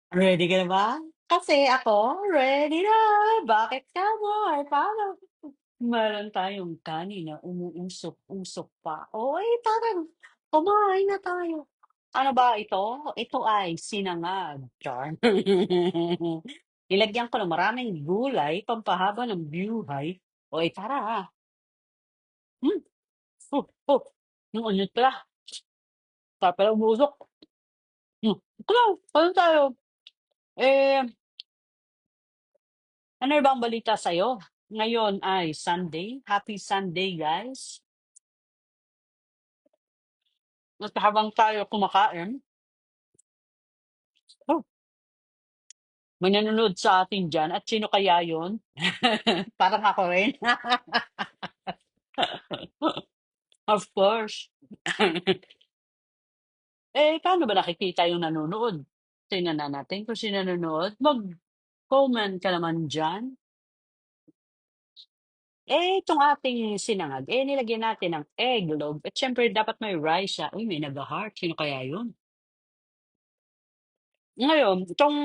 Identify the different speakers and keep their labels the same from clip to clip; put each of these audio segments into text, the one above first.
Speaker 1: Ready ka na ba? Kasi ako ready na. Bakit ka mo ay paano? Meron tayong kanin na umuusok-usok pa. O ay parang kumain na tayo. Ano ba ito? Ito ay sinangag. Char. Nilagyan ko ng maraming gulay, pampahaba ng buhay. O ay tara. Hmm. Oh, oh. Yung onion pala. Sarap pala umusok. Hmm. Ito na. Ano tayo? Eh, ano bang balita sa'yo? Ngayon ay Sunday. Happy Sunday, guys. At habang tayo kumakain, oh, may nanonood sa atin dyan. At sino kaya yun? Parang ako rin. Of course. Paano ba nakikita yung nanonood? Tingnan na natin kung sino nanonood. Mag-comment ka naman dyan. Itong ating sinangag, nilagyan natin ng egg, at syempre dapat may rice siya. Uy, may nag-heart. Sino kaya yun? Ngayon, itong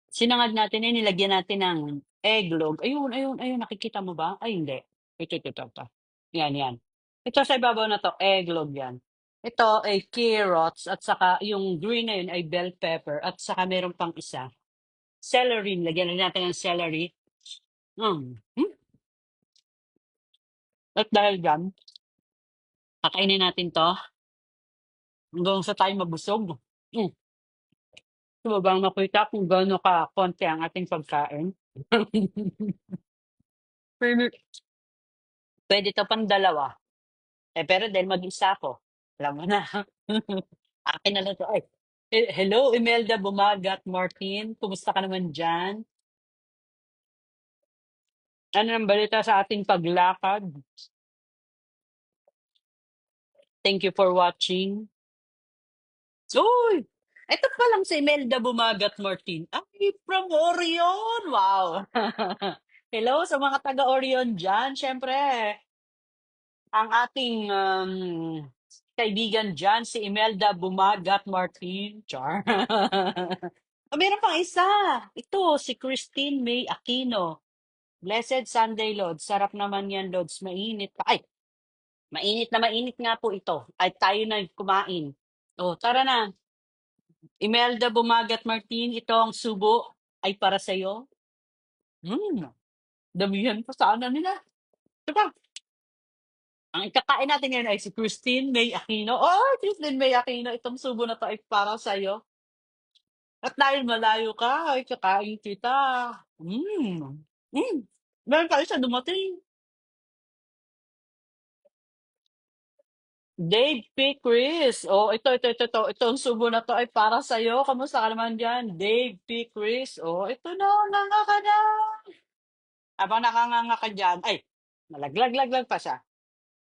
Speaker 1: sinangag natin, nilagyan natin ng egg. Ayun, ayun, ayun, nakikita mo ba? Ay, hindi. Ito. Yan, yan. Ito sa ibabaw na to, egg yan. Ito ay carrots at saka yung green na yun ay bell pepper at saka meron pang isa. Celery, lagyan na natin ng celery. Hmm. At dahil dyan, kakainin natin to hanggang sa tayo mabusog. Hmm. Gusto mo bang makita kung gaano ka konti ang ating pagkain? Pwede, pwede to pang dalawa. Pero dahil mag-isa ako, alam mo na. Akin na lang 'to. Ay, hello Imelda Bumagat Martin, kumusta ka naman diyan? Ano ang balita sa ating paglakad? Thank you for watching. Uy! Ito pa lang si Imelda Bumagat Martin. Ay, from Orion! Wow! Hello sa mga taga-Orion diyan. Siyempre, ang ating kaibigan diyan, si Imelda Bumagat Martin. Char. Meron pang isa. Ito, si Christine May Aquino. Blessed Sunday, Lord. Sarap naman yan, Lods. Mainit pa. Ay, mainit nga po ito. Ay, tayo na kumain. O, tara na. Imelda Bumagat Martin, ito ang subo ay para sa'yo. Damihan pa sana nila. Diba? Ang ikakain natin ngayon ay si Christine May Aquino. Oh, Christine May Aquino, itong subo na to ay para sa'yo. At dahil malayo ka, ay kakain kita. Mm. Mm. Meron pa isa dumating. Dave P. Chris. Oh, ito. Itong subo na to ay para sa'yo. Kamusta ka naman dyan? Dave P. Chris. Oh, ito na. Nanga ka na. Habang nakanganga ka dyan. Ay, nalaglag pa siya.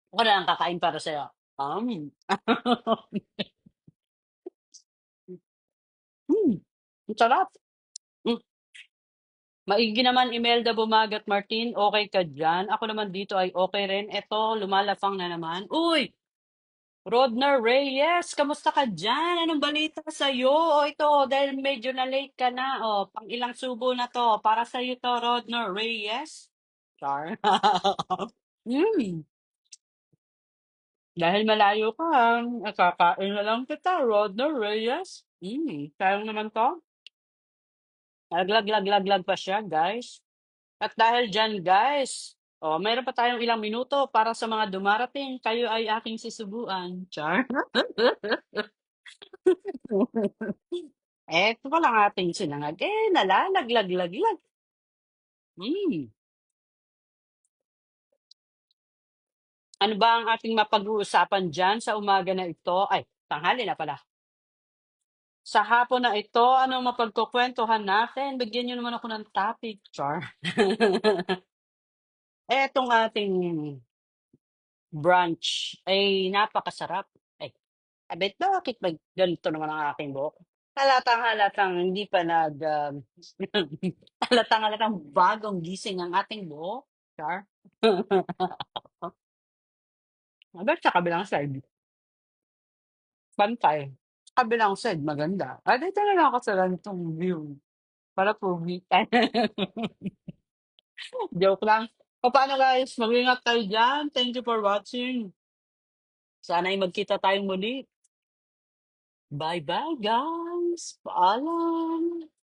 Speaker 1: Ako na lang kakain para sa'yo. Hmm. Ang sarap. Hmm. Maigi naman, Imelda Bumagat Martin. Okay ka dyan? Ako naman dito ay okay rin. Eto, lumalapang na naman. Uy! Rodner Reyes, kamusta ka dyan? Anong balita sa'yo? O ito, dahil medyo na late ka na. O, pang ilang subo na to. Para sa'yo to, Rodner Reyes. Char. Hmm. Dahil malayo ka, kakain na lang kita, Rodner Reyes. Sayang naman to. Laglag pa siya, guys. At dahil dyan, guys, meron pa tayong ilang minuto para sa mga dumarating. Kayo ay aking sisubuan. Char. Eto pa lang ating sinangag. Nalalaglag. Hmm. Ano ba ang ating mapag-uusapan dyan sa umaga na ito? Ay, tanghali na pala. Sa hapon na ito, anong mapagkukwentuhan natin? Bigyan nyo naman ako ng topic, Char. Etong ating brunch ay napakasarap. Ay, abet bakit ba ganito naman ang aking buhok? Halatang hindi pa halatang bagong gising ang ating buhok, Char. Abet sa kabilang side, pantay. kabilang side maganda. Dito na lang ako sa ganitong view para pogi. Joke lang. Paano guys, mag-ingat kayo diyan. Thank you for watching. Sana ay magkita tayong muli. Bye-bye guys. Paalam.